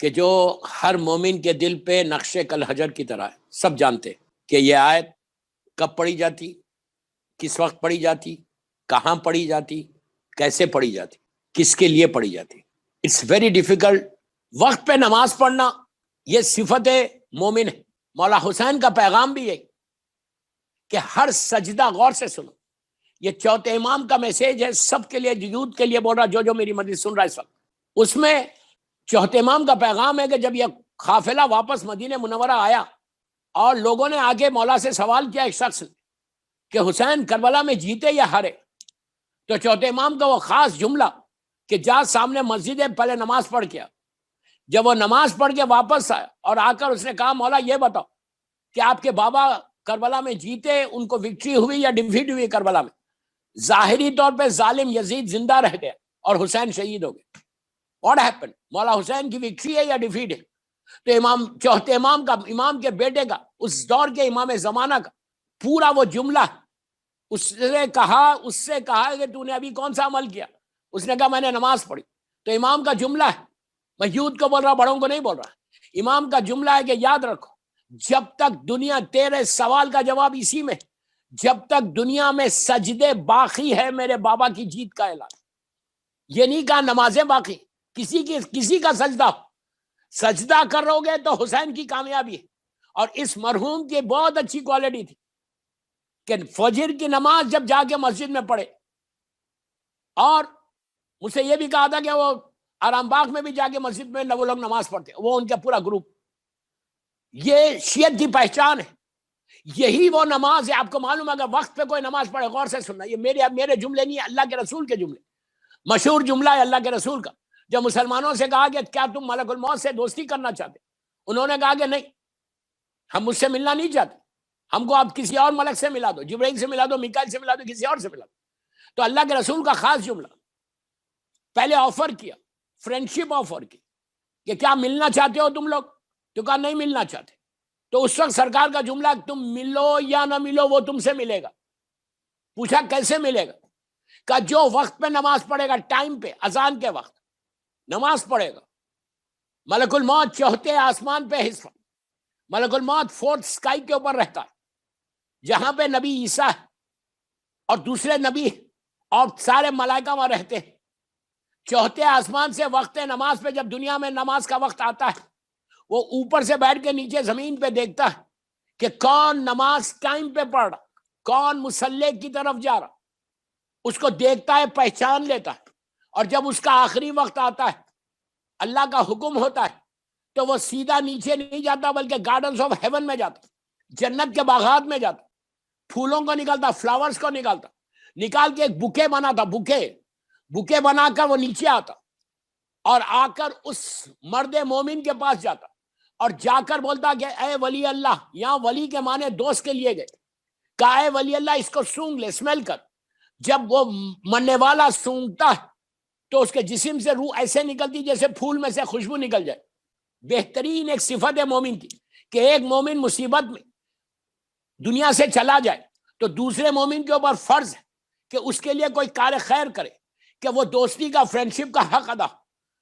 کہ جو ہر مومن کے دل پہ نقش کل حجر کی طرح ہے. سب جانتے کہ یہ آیت کب پڑھی جاتی، کس وقت پڑھی جاتی، کہاں پڑھی جاتی، کیسے پڑھی جاتی، کس کے لیے پڑھی جاتی. It's very difficult. وقت پہ نماز پڑھنا یہ صفت مومن ہے. مولا حسین کا پیغام بھی ہے کہ ہر سجدہ غور سے سنو. یہ چوتھے امام کا میسیج ہے سب کے لیے، یوتھ کے لیے بول رہا جو میری مجلس سن رہا ہے اس وقت. اس میں چوتھے امام کا پیغام ہے کہ جب یہ قافلہ واپس مدینہ منورہ آیا اور لوگوں نے آگے مولا سے سوال کیا ایک شخص نے کہ حسین کربلا میں جیتے یا ہارے، تو چوتھے امام کا وہ خاص جملہ کہ جا سامنے مسجد ہے پہلے نماز پڑھ کے آ. جب وہ نماز پڑھ کے واپس آیا اور آ کر اس نے کہا مولا یہ بتاؤ کہ آپ کے بابا کربلا میں جیتے، ان کو وکٹری ہوئی یا ڈیفیٹ ہوئی کربلا میں؟ ظاہری طور پہ ظالم یزید زندہ رہ گیا اور حسین شہید ہو گئے. What happen? مولا حسین کی وکٹری ہے یا ڈیفیٹ ہے؟ تو امام چوتھے امام کا، امام کے بیٹے کا، اس دور کے امام زمانہ کا پورا وہ جملہ اس سے کہا کہ تو نے ابھی کون سا عمل کیا؟ اس نے کہا میں نے نماز پڑھی. تو امام کا جملہ ہے، میں یوتھ کو بول رہا، بڑوں کو نہیں بول رہا. امام کا جملہ ہے کہ یاد رکھو جب تک دنیا، تیرے سوال کا جواب اسی میں، جب تک دنیا میں سجدے باقی ہے میرے بابا کی جیت کا اعلان. یہ نہیں کہا نمازیں باقی، کسی کا سجدہ کر رہو گے تو حسین کی کامیابی ہے. اور اس مرحوم کی بہت اچھی کوالٹی تھی کہ فجر کی نماز جب جا کے مسجد میں پڑھے، اور مجھ سے یہ بھی کہا تھا کہ وہ آرام باغ میں بھی جا کے مسجد میں وہ لوگ نماز پڑھتے، وہ ان کا پورا گروپ. یہ شیعت کی پہچان ہے، یہی وہ نماز ہے. آپ کو معلوم ہے اگر وقت پہ کوئی نماز پڑھے، غور سے سننا، یہ میرے جملے نہیں، اللہ کے رسول کے جملے. مشہور جملہ ہے اللہ کے رسول کا. جب مسلمانوں سے کہا کہ کیا تم ملک الموت سے دوستی کرنا چاہتے، انہوں نے کہا کہ نہیں، ہم مجھ سے ملنا نہیں چاہتے، ہم کو آپ کسی اور ملک سے ملا دو، جبرائیل سے ملا دو، میکائیل سے ملا دو، کسی اور سے ملا دو. تو اللہ کے رسول کا خاص جملہ پہلے آفر کیا، فرینڈشپ آفر کی کہ کیا ملنا چاہتے ہو تم لوگ؟ تو کہا نہیں ملنا چاہتے. تو اس وقت سرکار کا جملہ تم ملو یا نہ ملو وہ تم سے ملے گا. پوچھا کیسے ملے گا؟ کہ جو وقت پہ نماز پڑھے گا، ٹائم پہ، اذان کے وقت نماز پڑھے گا. ملک الموت چوتھے آسمان پہ حصہ، ملک الموت فورتھ سکائی کے اوپر رہتا ہے، جہاں پہ نبی عیسیٰ ہے اور دوسرے نبی اور سارے ملائکہ وہاں رہتے ہیں. چوتھے آسمان سے وقت نماز پہ جب دنیا میں نماز کا وقت آتا ہے، وہ اوپر سے بیٹھ کے نیچے زمین پہ دیکھتا ہے کہ کون نماز ٹائم پہ پڑھ رہا، کون مصلی کی طرف جا رہا. اس کو دیکھتا ہے، پہچان لیتا ہے. اور جب اس کا آخری وقت آتا ہے، اللہ کا حکم ہوتا ہے، تو وہ سیدھا نیچے نہیں جاتا بلکہ گارڈنز آف ہیون میں جاتا، جنت کے باغات میں جاتا، پھولوں کو نکالتا، فلاورز کو نکالتا، نکال کے ایک بکے بناتا، بکے بنا کر وہ نیچے آتا اور آ کر اس مرد مومن کے پاس جاتا اور جا کر بولتا کہ اے ولی اللہ، یہاں ولی کے معنی دوست کے لیے گئے، کہا اے ولی اللہ اس کو سونگ لے، اسمیل کر. جب وہ مرنے والا سونگتا ہے تو اس کے جسم سے روح ایسے نکلتی جیسے پھول میں سے خوشبو نکل جائے. بہترین ایک صفت ہے مومن کی کہ ایک مومن مصیبت میں دنیا سے چلا جائے تو دوسرے مومن کے اوپر فرض ہے کہ اس کے لیے کوئی کار خیر کرے، کہ وہ دوستی کا، فرینڈشپ کا حق ادا.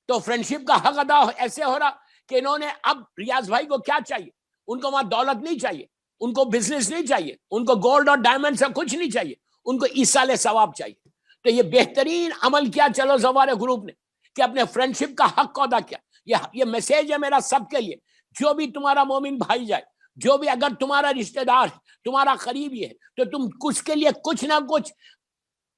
تو فرینڈشپ کا حق ادا ایسے ہو رہا کہ انہوں نے اب ریاض بھائی کو کیا چاہیے؟ ان کو وہاں دولت نہیں چاہیے، ان کو بزنس نہیں چاہیے، ان کو گولڈ اور ڈائمنڈ سے کچھ نہیں چاہیے، ان کو ایصال ثواب چاہیے. تو یہ بہترین عمل کیا چلو زوار گروپ نے کہ اپنے فرینڈشپ کا حق کو ادا کیا. یہ میسیج ہے میرا سب کے لیے، جو بھی تمہارا مومن بھائی جائے، جو بھی اگر تمہارا رشتہ دار ہے، تمہارا قریبی ہے، تو تم کچھ کے لیے کچھ نہ کچھ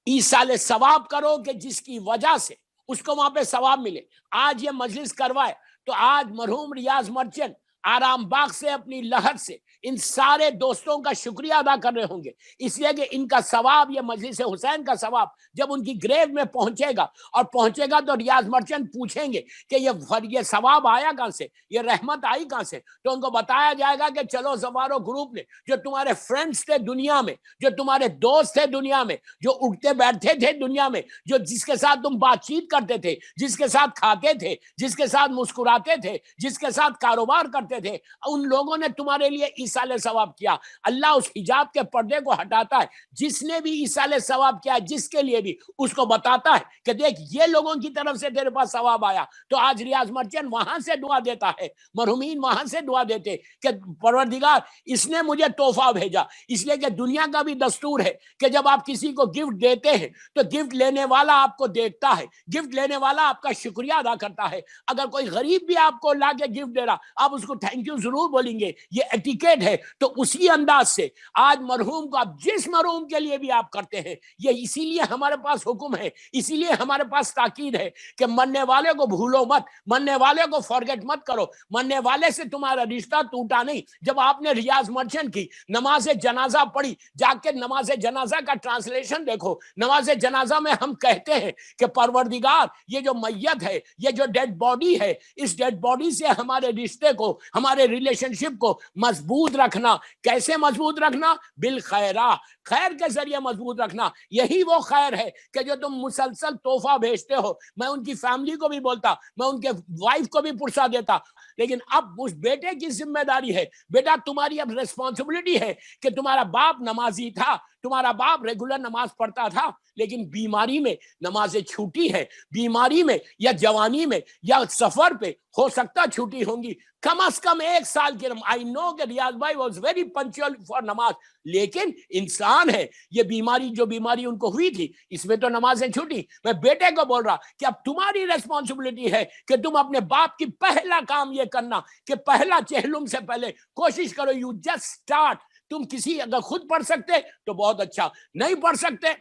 ایصال ثواب کرو کہ جس کی وجہ سے اس کو وہاں پہ ثواب ملے. آج یہ مجلس کروائے تو آج مرحوم ریاض مرچنٹ آرام باغ سے اپنی لہر سے ان سارے دوستوں کا شکریہ ادا کر رہے ہوں گے، اس لیے کہ ان کا ثواب، یہ مجلس حسین کا ثواب جب ان کی گریو میں پہنچے گا اور پہنچے گا تو ریاض مرچنٹ پوچھیں گے کہ یہ ثواب آیا کہاں سے، یہ رحمت آئی کہاں سے؟ تو ان کو بتایا جائے گا کہ چلو زوارو گروپ نے، جو تمہارے فرینڈز تھے دنیا میں، جو تمہارے دوست تھے دنیا میں، جو اٹھتے بیٹھتے تھے دنیا میں، جو جس کے ساتھ تم بات چیت کرتے تھے، جس کے ساتھ کھاتے تھے، جس کے ساتھ مسکراتے تھے، جس کے ساتھ کاروبار کرتے کرتے تھے, ان لوگوں نے تمہارے لیے ایصال ثواب کیا. اللہ اس حجاب کے پردے کو ہٹاتا ہے, جس نے بھی ایصال ثواب کیا جس کے لیے بھی, اس کو بتاتا ہے کہ دیکھ یہ لوگوں کی طرف سے تیرے پاس ثواب آیا. تو آج ریاض مرچنٹ وہاں سے دعا دیتا ہے, مرحومین وہاں سے دعا دیتے کہ پروردگار اس نے مجھے تحفہ بھیجا. اس لیے کہ دنیا کا بھی دستور ہے کہ جب آپ کسی کو گفٹ دیتے ہیں تو گفٹ لینے والا آپ کو دیکھتا ہے, گفٹ لینے والا آپ کا شکریہ ادا کرتا ہے. اگر کوئی غریب بھی آپ کو لا کے گفٹ دے رہا, آپ اس کو تھینک یو ضرور بولیں گے, یہ ایٹیکیٹ ہے. تو اسی انداز سے آج مرحوم کو آپ جس مرحوم کے لیے بھی آپ کرتے ہیں, یہ اسی لیے ہمارے پاس حکم ہے, اسی لیے ہمارے پاس تاکید ہے کہ مرنے والے کو بھولو مت, مرنے والے کو فارگیٹ مت کرو, مرنے والے سے تمہارا رشتہ ٹوٹا نہیں. جب آپ نے ریاض مرچنٹ کی نماز جنازہ پڑھی, جا کے نماز جنازہ کا ٹرانسلیشن دیکھو. نماز جنازہ میں ہم کہتے ہیں کہ پروردگار یہ جو میت ہے, یہ جو ڈیڈ باڈی ہے, اس ڈیڈ باڈی سے ہمارے رشتے کو, ہمارے ریلیشن شپ کو مضبوط رکھنا. کیسے مضبوط رکھنا؟ بالخیرہ, خیر کے ذریعے مضبوط رکھنا. یہی وہ خیر ہے کہ جو تم مسلسل تحفہ بھیجتے ہو. میں ان کی فیملی کو بھی بولتا, میں ان کے وائف کو بھی پرسا دیتا, لیکن اب اس بیٹے کی ذمہ داری ہے. بیٹا تمہاری اب ریسپانسبلٹی ہے کہ تمہارا باپ نمازی تھا, تمہارا باپ ریگولر نماز پڑھتا تھا, لیکن بیماری میں نمازیں چھوٹی ہیں, بیماری میں یا جوانی میں یا سفر پہ ہو سکتا چھوٹی ہوں گی. کم از کم 1 سال کی. آئی نو کہ ریاض بھائی واز ویری پنکچوئل فار نماز, لیکن انسان ہے. یہ بیماری جو بیماری ان کو ہوئی تھی, اس میں تو نمازیں چھوٹی. میں بیٹے کو بول رہا کہ اب تمہاری ریسپانسبلٹی ہے کہ تم اپنے باپ کی پہلا کام یہ کرنا کہ پہلا چہلم سے پہلے کوشش کرو, یو جسٹ اسٹارٹ. تم کسی اگر خود پڑھ سکتے تو بہت اچھا, نہیں پڑھ سکتے,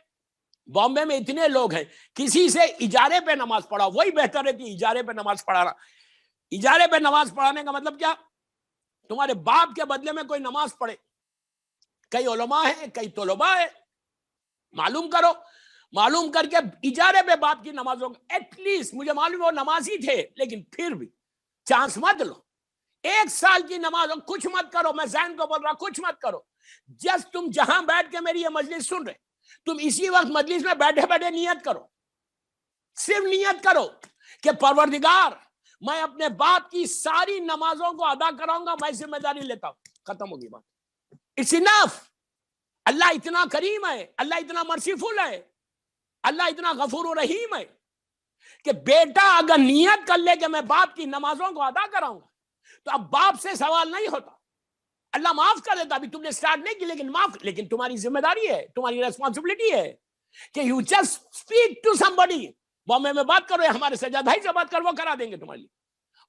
بامبے میں اتنے لوگ ہیں, کسی سے اجارے پہ نماز پڑھا, وہی بہتر ہے کہ اجارے پہ نماز پڑھانا. اجارے پہ نماز پڑھانے کا مطلب کیا؟ تمہارے باپ کے بدلے میں کوئی نماز پڑھے. کئی علماء ہیں, کئی طلباء ہیں, معلوم کرو, معلوم کر کے اجارے پہ باپ کی نمازوں, ایٹ لیسٹ مجھے معلوم وہ نمازی تھے, لیکن پھر بھی چانس مت لو. 1 سال کی نماز, کچھ مت کرو. میں ذہن کو بول رہا کچھ مت کرو. جس تم جہاں بیٹھ کے میری یہ مجلس سن رہے, تم اسی وقت مجلس میں بیٹھے بیٹھے نیت کرو, صرف نیت کرو کہ پروردگار میں اپنے باپ کی ساری نمازوں کو ادا کراؤں گا, میں ذمہ داری لیتا ہوں. ختم ہوگی بات. اٹس انف. اللہ اتنا کریم ہے, اللہ اتنا مرسیفل ہے, اللہ اتنا غفور و رحیم ہے کہ بیٹا اگر نیت کر لے کہ میں باپ کی نمازوں کو ادا کراؤں گا, تو اب باپ سے سوال نہیں ہوتا. اللہ معاف کر دیتا. ابھی تم نے سٹارٹ نہیں کی, لیکن معاف, لیکن تمہاری ذمہ داری ہے, تمہاری ریسپانسبلٹی ہے کہ you just speak to some buddy. Bombay میں بات کرو, ہمارے سجاد بھائی سے بات کرو, وہ کرا دیں گے تمہارے لیے.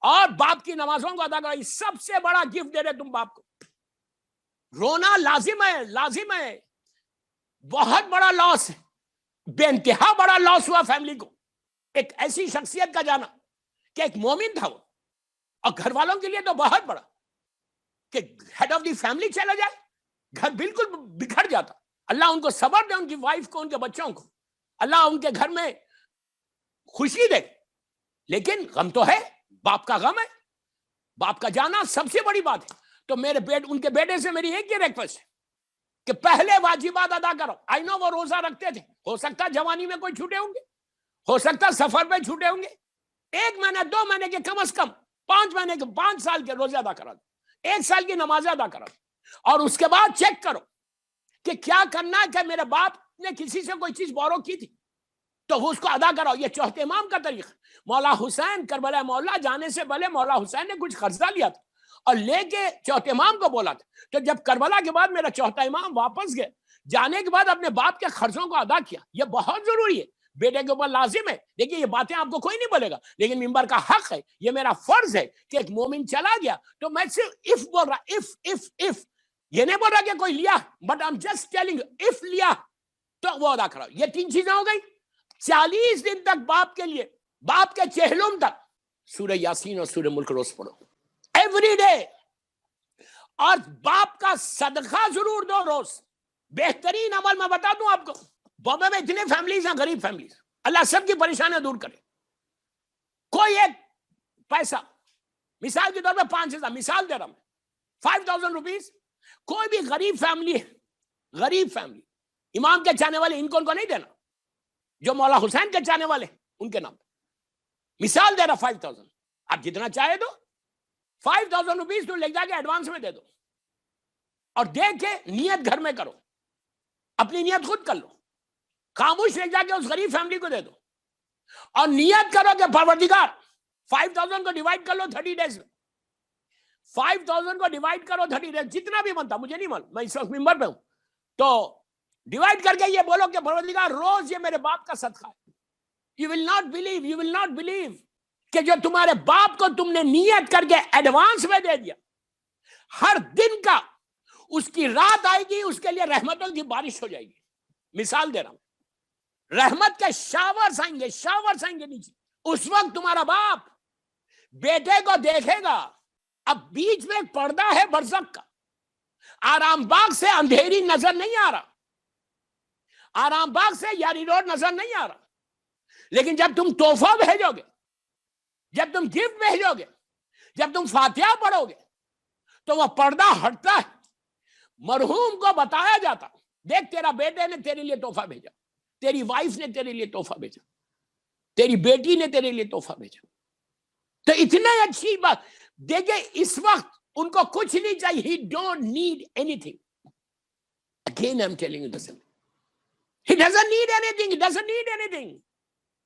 اور باپ کی نمازوں کو ادا کرو. سب سے بڑا گفٹ دے رہے تم باپ کو. رونا لازم ہے, لازم ہے, بہت بڑا لاس ہے, بے انتہا بڑا لاس ہوا فیملی کو. ایک ایسی شخصیت کا جانا کہ ایک مومن تھا وہ, اور گھر والوں کے لیے تو بہت بڑا کہ ہیڈ آف دی فیملی چلا جائے, گھر بالکل بکھر جاتا. اللہ ان کو صبر دے, ان کی وائف کو, ان کے بچوں کو, اللہ ان کے گھر میں خوشی دے. لیکن غم تو ہے, باپ کا غم ہے, باپ کا جانا سب سے بڑی بات ہے. تو میرے ان کے بیٹے سے میری ایک ہی ریکویسٹ ہے کہ پہلے واجبات ادا کرو. آئی نو وہ روزہ رکھتے تھے, ہو سکتا جوانی میں کوئی چھوٹے ہوں گے, ہو سکتا سفر پہ چھوٹے ہوں گے. 1 مہینہ 2 مہینے کے کم از کم 5 مہینے کے 5 سال کے روزے ادا کرا دو, 1 سال کی نمازیں ادا کرا دو, اور اس کے بعد چیک کرو کہ کیا کرنا ہے. کہ میرے باپ نے کسی سے کوئی چیز بورو کی تھی تو وہ اس کو ادا کراؤ. یہ چوتھے امام کا طریقہ. مولا حسین کربلا مولا جانے سے پہلے مولا حسین نے کچھ قرضہ لیا تھا اور لے کے چوتھے امام کو بولا تھا. تو جب کربلا کے بعد میرا چوتھا امام واپس گئے, جانے کے بعد اپنے باپ کے قرضوں کو ادا کیا. یہ بہت ضروری ہے, بیٹے کے اوپر لازم ہے. دیکھیے یہ باتیں آپ کو کوئی نہیں بولے گا, لیکن منبر کا حق ہے, یہ میرا فرض ہے کہ ایک مومن چلا گیا تو میں صرف اف بول رہا, اف یہ نہیں بول رہا کہ کوئی لیا, but I am just telling if لیا تو وہ ادا کراؤ. یہ 3 چیزیں ہو گئی. 40 دن تک باپ کے لیے, باپ کے چہلم تک سورہ یاسین اور سورہ ملک روز پڑھو ایوری ڈے. اور باپ کا صدقہ ضرور دو روز. بہترین عمل میں بتا دوں آپ کو, بامبے میں اتنے فیملیز ہیں, غریب فیملیز, اللہ سب کی پریشانیاں دور کرے. کوئی ایک پیسہ, مثال کے طور پہ 5,000, مثال دے رہا ہوں, 5,000 روپیز, کوئی بھی غریب فیملی ہے, غریب فیملی, امام کے چاہنے والے, ان کو نہیں دینا, جو مولا حسین کے چاہنے والے ان کے نام, مثال دے رہا 5,000, آپ جتنا چاہے دو. 5,000 روپیز تو لے جا کے ایڈوانس میں دے دو اور دے کے نیت گھر میں کرو, اپنی نیت خود کر لو, خاموش لے جا کے اس غریب فیملی کو دے دو اور نیت کرو کہ پروردگار 5,000 کو ڈیوائڈ کر لو 30 ڈیز میں, 5,000 کو ڈیوائڈ کرو 30 ڈیز, جتنا بھی بنتا مجھے نہیں معلوم, میں اس وقت ممبر پہ ہوں, تو ڈیوائڈ کر کے یہ بولو کہ پروردگار روز یہ میرے باپ کا صدقہ ہے. You will not believe کہ جو تمہارے باپ کو تم نے نیت کر کے ایڈوانس میں دے دیا, ہر دن کا اس کی رات آئے گی, اس کے لیے رحمتوں کی بارش ہو جائے گی. مثال دے رہا ہوں, رحمت کے شاورز آئیں گے نیچے. اس وقت تمہارا باپ بیٹے کو دیکھے گا, اب بیچ میں ایک پردہ ہے برزخ کا, آرام باغ سے اندھیری نظر نہیں آ رہا, آرام باغ سے یاری روڈ نظر نہیں آ رہا, لیکن جب تم تحفہ بھیجو گے, جب تم گفٹ بھیجو گے, جب تم فاتحہ پڑھو گے, تو وہ پردہ ہٹتا ہے. مرحوم کو بتایا جاتا, دیکھ تیرا بیٹے نے تیرے لیے تحفہ بھیجا, تیری وائف نے تیرے لیے تحفہ بھیجا, تیری بیٹی نے تیرے لیے تحفہ بھیجا. تو اتنا اچھی بات دیکھیں, اس وقت ان کو کچھ نہیں چاہیے. He don't need anything. Again I'm telling you this. He doesn't need anything.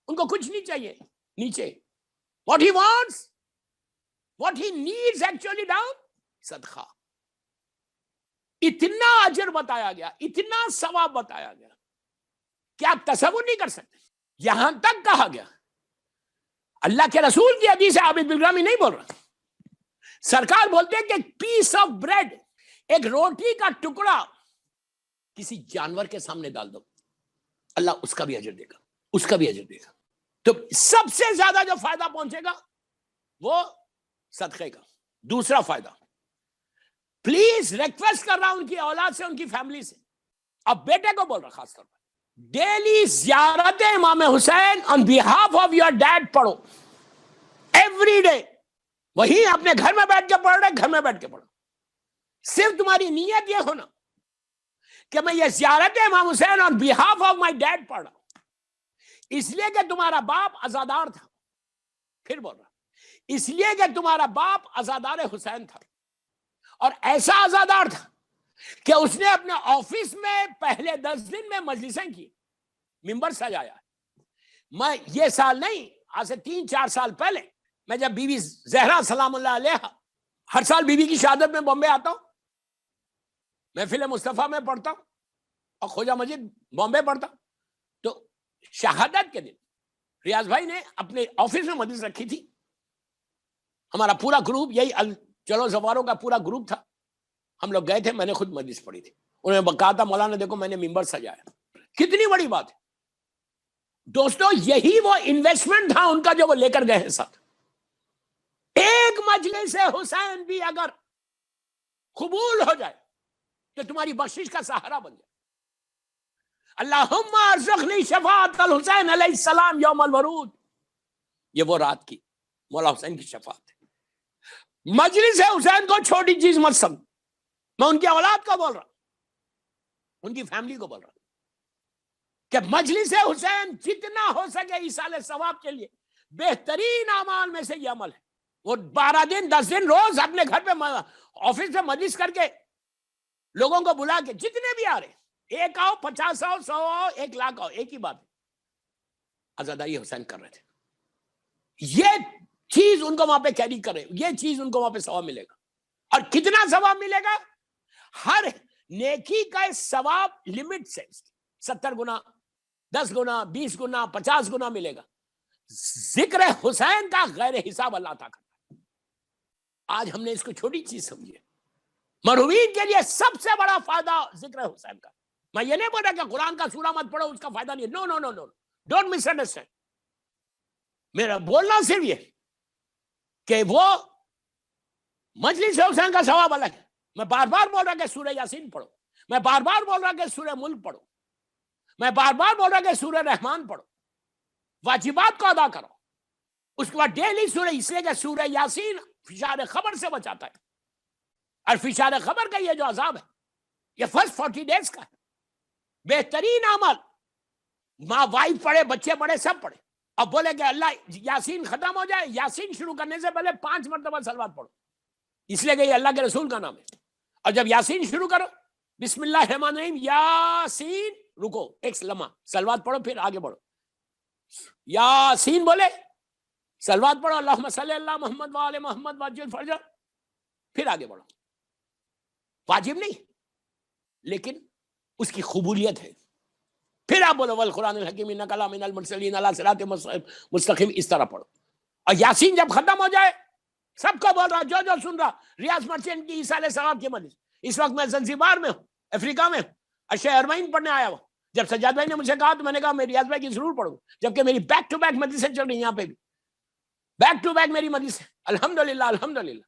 ان کو کچھ نہیں چاہیے نیچے. What he wants, what he needs actually down, صدقہ. اتنا اجر بتایا گیا, اتنا ثواب بتایا گیا کہ آپ تصور نہیں کر سکتے. یہاں تک کہا گیا, اللہ کے رسول کی حدیث ہے, عابد بلرامی نہیں بول رہا, سرکار بولتے ہیں کہ ایک پیس آف بریڈ, ایک روٹی کا ٹکڑا کسی جانور کے سامنے ڈال دو, اللہ اس کا بھی اجر دے گا, اس کا بھی اجر دے گا. تو سب سے زیادہ جو فائدہ پہنچے گا وہ صدقے کا. دوسرا فائدہ, پلیز ریکویسٹ کر رہا ہوں ان کی اولاد سے, ان کی فیملی سے, اب بیٹے کو بول رہا خاص طور پر, ڈیلی زیارت امام حسین آن بیہاف آف یور ڈیڈ پڑھو, ایوری ڈے. وہی اپنے گھر میں بیٹھ کے پڑھ رہے, گھر میں بیٹھ کے پڑھو. صرف تمہاری نیت یہ ہونا کہ میں یہ زیارت امام حسین آن بیہاف آف مائی ڈیڈ پڑھ رہا ہوں, اس لیے کہ تمہارا باپ عزادار تھا. پھر بول رہا, اس لیے کہ تمہارا باپ عزادار حسین تھا, اور ایسا عزادار تھا کہ اس نے اپنے آفس میں پہلے 10 دن میں مجلسیں کی, ممبر سجایا. میں یہ سال نہیں, آج سے 3-4 سال پہلے میں جب بی بی زہرا سلام اللہ علیہ, ہر سال بی بی کی شہادت میں بامبے آتا ہوں, محفل مصطفیٰ میں پڑھتا ہوں اور خواجہ مسجد بامبے پڑھتا ہوں. تو شہادت کے دن ریاض بھائی نے اپنے آفس میں مجلس رکھی تھی, ہمارا پورا گروپ, یہی چلو زواروں کا پورا گروپ تھا, ہم لوگ گئے تھے, میں نے خود مجلس پڑھی تھی. انہوں نے کہا تھا مولانا دیکھو میں نے ممبر سجایا. کتنی بڑی بات ہے دوستو, یہی وہ انویسٹمنٹ تھا ان کا جو وہ لے کر گئے ہیں ساتھ. ایک مجلس حسین بھی اگر قبول ہو جائے تو تمہاری بخشش کا سہارا بن جائے. اللہم ارزقنی شفاعت الحسین علیہ السلام یوم الورود, یہ وہ رات کی مولا حسین کی شفاعت ہے. مجلس حسین کو چھوٹی چیز مت سمجھ. میں ان کی اولاد کو بول رہا, ان کی فیملی کو بول رہا کہ مجلس حسین جتنا ہو سکے ایصال ثواب کے لیے بہترین اعمال میں سے یہ عمل ہے. وہ 12 دن 10 دن روز اپنے گھر پہ آفس میں مجلس کر کے لوگوں کو بلا کے, جتنے بھی آ رہے, 1 آؤ 50 آؤ 100 آؤ 1 لاکھ آؤ, ایک ہی بات ہے, عزاداری حسین کر رہے تھے. یہ چیز ان کو وہاں پہ کیری کر رہے, یہ چیز ان کو وہاں پہ ثواب ملے گا. اور کتنا ثواب ملے گا؟ ہر نیکی کا ثواب لمٹ سے 70 گنا 10 گنا 20 گنا 50 گنا ملے گا. ذکر حسین کا غیر حساب اللہ تعالیٰ کرتا ہے. آج ہم نے اس کو چھوٹی چیز سمجھی ہے. مرحومین کے لیے سب سے بڑا فائدہ ذکر حسین کا. میں یہ نہیں بول رہا کہ قرآن کا سورہ مت پڑھو, اس کا فائدہ نہیں. نو نو نو نو, ڈونٹ مس انڈرسٹینڈ. میرا بولنا صرف یہ کہ وہ مجلس حسین کا ثواب الگ ہے. میں بار بار بول رہا کہ سورہ یاسین پڑھو, میں بار بار بول رہا کہ سورہ ملک پڑھو, میں بار بار بول رہا کہ سورہ رحمان پڑھو. واجبات کو ادا کرو. اس کے بعد ڈیلی سورہ, اس لیے کہ سورہ یاسین فشار خبر سے بچاتا ہے. اور فشار خبر کا یہ جو عذاب ہے یہ فرسٹ 40 ڈیز کا ہے. بہترین عمل, ماں وائف پڑھے, بچے پڑھے, سب پڑھے. اب بولے کہ اللہ یاسین ختم ہو جائے, یاسین شروع کرنے سے پہلے 5 مرتبہ صلوات پڑھو. اس لیے کہ یہ اللہ کے رسول کا نام ہے. اور جب یاسین شروع کرو بسم اللہ الرحمن الرحیم یاسین رکو ایک لمحہ صلوات پڑھو پھر آگے بڑھو. یاسین بولے صلوات پڑھو اللہم صلی اللہ محمد وآل محمد واجل فرجہ پھر آگے بڑھو. واجب نہیں لیکن اس کی قبولیت ہے. پھر آپ بولو والقرآن الحکیم انک لمن المرسلین علی صراط مستقیم اس طرح پڑھو. اور یاسین جب ختم ہو جائے سب کو بول رہا جو سن رہا ریاض مرچینٹ کی عیسیٰ علیہ السلام کی مجلس. اس وقت میں زنزیبار میں ہوں افریقہ میں ہوں اشیاء اربعین پڑھنے آیا ہوں. جب سجاد بھائی نے مجھے کہا تو میں نے کہا میں ریاض بھائی کی ضرور پڑھوں جبکہ میری بیک ٹو بیک مجلسیں چل رہی ہیں یہاں پہ بھی بیک ٹو بیک میری مجلس ہے الحمدللہ الحمدللہ.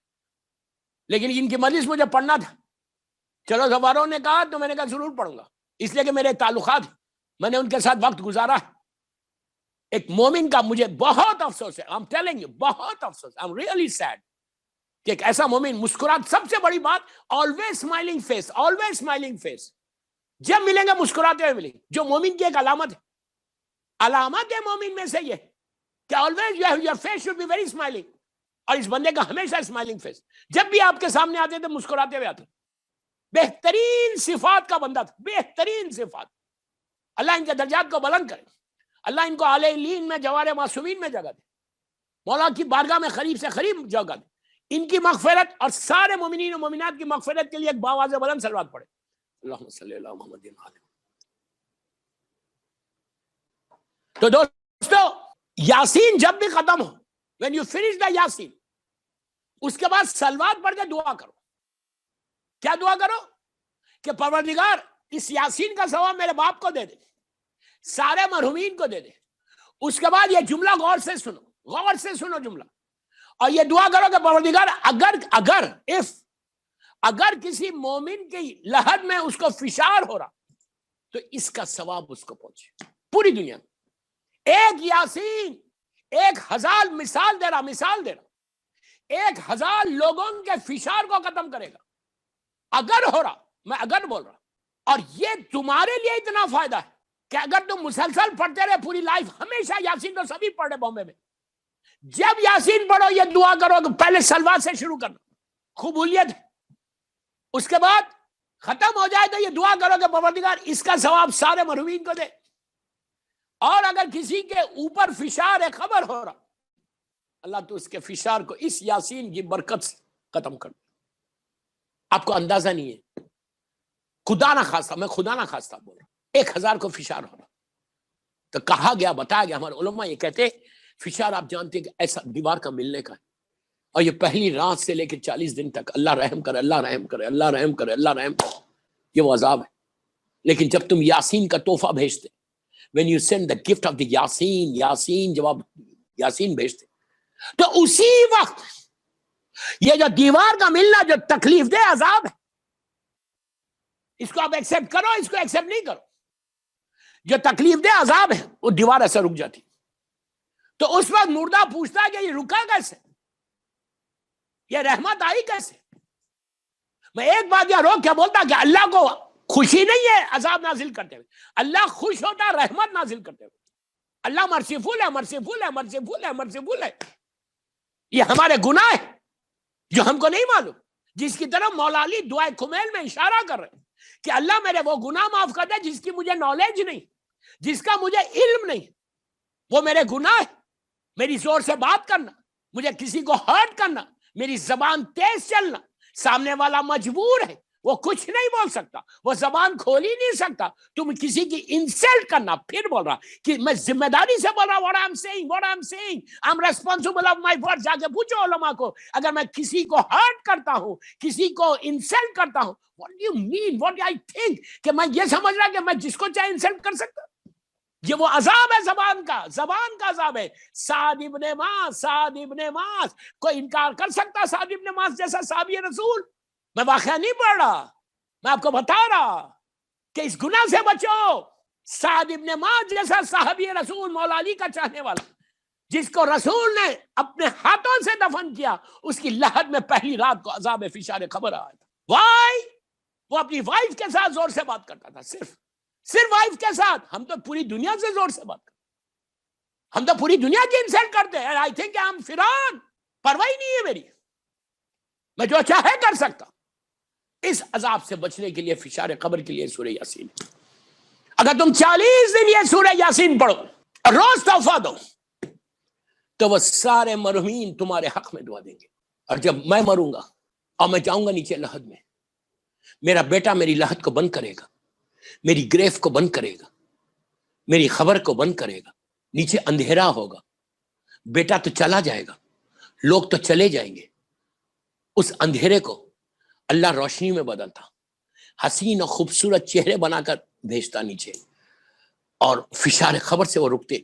لیکن ان کی مجلس مجھے پڑھنا تھا. چلو زباروں نے کہا تو میں نے کہا ضرور پڑھوں گا اس لیے کہ میرے تعلقات میں نے ان کے ساتھ وقت گزارا. ایک مومن کا مجھے بہت افسوس ہے I'm telling you بہت افسوس I'm really sad کہ ایک ایسا مومن مسکرات سب سے بڑی بات always smiling face جب ملیں گے مسکراتے ہوئے ملیں گے جو مومن کی ایک علامت ہے. علامت ہے مومن میں سے یہ کہ always your face should be very smiling اور اس بندے کا ہمیشہ smiling face جب بھی آپ کے سامنے آتے تھے مسکراتے ہوئے آتے. بہترین صفات کا بندہ تھا بہترین صفات. اللہ ان کے درجات کو بلند کرے. اللہ ان کو اعلی علین میں جوار معصومین میں جگہ دے. مولا کی بارگاہ میں قریب سے قریب جگہ دے. ان کی مغفرت اور سارے مومنین و مومنات کی مغفرت کے لیے ایک باواز بلند صلوات پڑھے. اللہم صلی اللہ محمد. تو دوستو یاسین جب بھی ختم ہو when you finish the Yasin اس کے بعد صلوات پڑھ کے دعا کرو. کیا دعا کرو کہ پروردگار اس یاسین کا ثواب میرے باپ کو دے دے سارے مرحومین کو دے دے. اس کے بعد یہ جملہ غور سے سنو جملہ اور یہ دعا کرو کہ پروردگار اگر کسی مومن کی لحد میں اس کو فشار ہو رہا تو اس کا ثواب اس کو پہنچے پوری دنیا میں. ایک یاسین 1000 مثال دے رہا 1000 لوگوں کے فشار کو ختم کرے گا اگر ہو رہا. میں اگر بول رہا اور یہ تمہارے لیے اتنا فائدہ ہے کہ اگر تم مسلسل پڑھتے رہے پوری لائف ہمیشہ یاسین تو سبھی پڑھے بامبے میں جب یاسین پڑھو یہ دعا کرو کہ پہلے صلوات سے شروع کرنا قبولیت ہے. اس کے بعد ختم ہو جائے تو یہ دعا کرو کہ پروردگار اس کا ثواب سارے مرحومین کو دے. اور اگر کسی کے اوپر فشار ہے خبر ہو رہا اللہ تو اس کے فشار کو اس یاسین کی برکت سے ختم کر دے. آپ کو اندازہ نہیں ہے خدا نہ خواستہ بول رہا 1000 کو فشار ہو رہا تو کہا گیا بتایا گیا ہمارے علماء یہ کہتے فشار آپ جانتے ہیں کہ ایسا دیوار کا ملنے کا ہے اور یہ پہلی رات سے لے کے 40 دن تک اللہ رحم کرے اللہ رحم کرے اللہ رحم کرے اللہ رحم کرے یہ وہ عذاب ہے. لیکن جب تم یاسین کا تحفہ بھیجتے when you send the gift of the Yasin جب آپ یاسین بھیجتے تو اسی وقت یہ جو دیوار کا ملنا جو تکلیف دہ عذاب ہے اس کو آپ ایکسپٹ کرو اس کو ایکسپٹ نہیں کرو جو تکلیف دہ عذاب ہے وہ دیوار ایسے رک جاتی. تو اس وقت مردہ پوچھتا ہے کہ یہ رکا کیسے یہ رحمت آئی کیسے. میں ایک بات یہاں روک کے بولتا کہ اللہ کو خوشی نہیں ہے عذاب نازل کرتے ہوئے اللہ خوش ہوتا رحمت نازل کرتے ہوئے. اللہ مرسیفل ہے. یہ ہمارے گناہ ہے جو ہم کو نہیں معلوم جس کی طرف مولا علی دعائے کمیل میں اشارہ کر رہے ہیں کہ اللہ میرے وہ گناہ معاف کر دے جس کی مجھے نالج نہیں جس کا مجھے علم نہیں. وہ میرے گناہ ہے میری زور سے بات کرنا مجھے کسی کو ہرٹ کرنا میری زبان تیز چلنا سامنے والا مجبور ہے وہ کچھ نہیں بول سکتا وہ زبان کھول ہی نہیں سکتا تم کسی کی انسلٹ کرنا. پھر بول رہا کہ میں ذمہ داری سے بول رہا what I'm saying I'm responsible of my words. جا کے پوچھو علماء کو اگر میں کسی کو ہرٹ کرتا ہوں کسی کو انسلٹ کرتا ہوں what do you mean what do I think کہ میں یہ سمجھ رہا کہ میں جس کو چاہے انسلٹ کر سکتا. یہ وہ عذاب ہے زبان کا عذاب ہے. سعد ابن معاذ کوئی انکار کر سکتا سعد ابن معاذ جیسا صحابی رسول. میں واقعہ نہیں پڑھ رہا میں آپ کو بتا رہا کہ اس گناہ سے بچو. سعد ابن معاذ جیسا صحابی رسول مولا علی کا چاہنے والا جس کو رسول نے اپنے ہاتھوں سے دفن کیا اس کی لحد میں پہلی رات کو عذاب فشار خبر آیا تھا. وائی وہ اپنی وائف کے ساتھ زور سے بات کرتا تھا صرف وائف کے ساتھ. ہم تو پوری دنیا سے زور سے بات کرتے ہم تو پوری دنیا کی انسلٹ کرتے ہیں. آئی تھنک فرعون پرواہ نہیں ہے میری میں جو چاہے کر سکتا. اس عذاب سے بچنے کے لیے فشار قبر کے لیے سورہ یاسین. اگر تم 40 دن یہ سورہ یاسین پڑھو اور روز توفہ دو تو وہ سارے مرحومین تمہارے حق میں دعا دیں گے. اور جب میں مروں گا اور میں جاؤں گا نیچے لحد میں، میرا بیٹا میری لحد کو بند کرے گا، میری گریف کو بند کرے گا، میری خبر کو بند کرے گا. نیچے اندھیرا ہوگا، بیٹا تو چلا جائے گا، لوگ تو چلے جائیں گے. اس اندھیرے کو اللہ روشنی میں بدلتا، حسین اور خوبصورت چہرے بنا کر بھیجتا نیچے، اور فشار خبر سے وہ رکتے.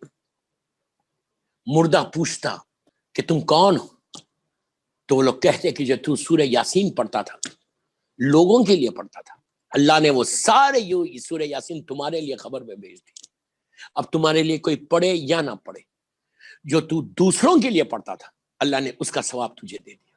مردہ پوچھتا کہ تم کون ہو؟ تو وہ لوگ کہتے کہ جو تو سورہ یاسین پڑھتا تھا، لوگوں کے لیے پڑھتا تھا، اللہ نے وہ سارے سورہ یاسین تمہارے لیے خبر میں بھیج دی. اب تمہارے لیے کوئی پڑھے یا نہ پڑھے، جو تو دوسروں کے لیے پڑھتا تھا اللہ نے اس کا ثواب تجھے دے دیا.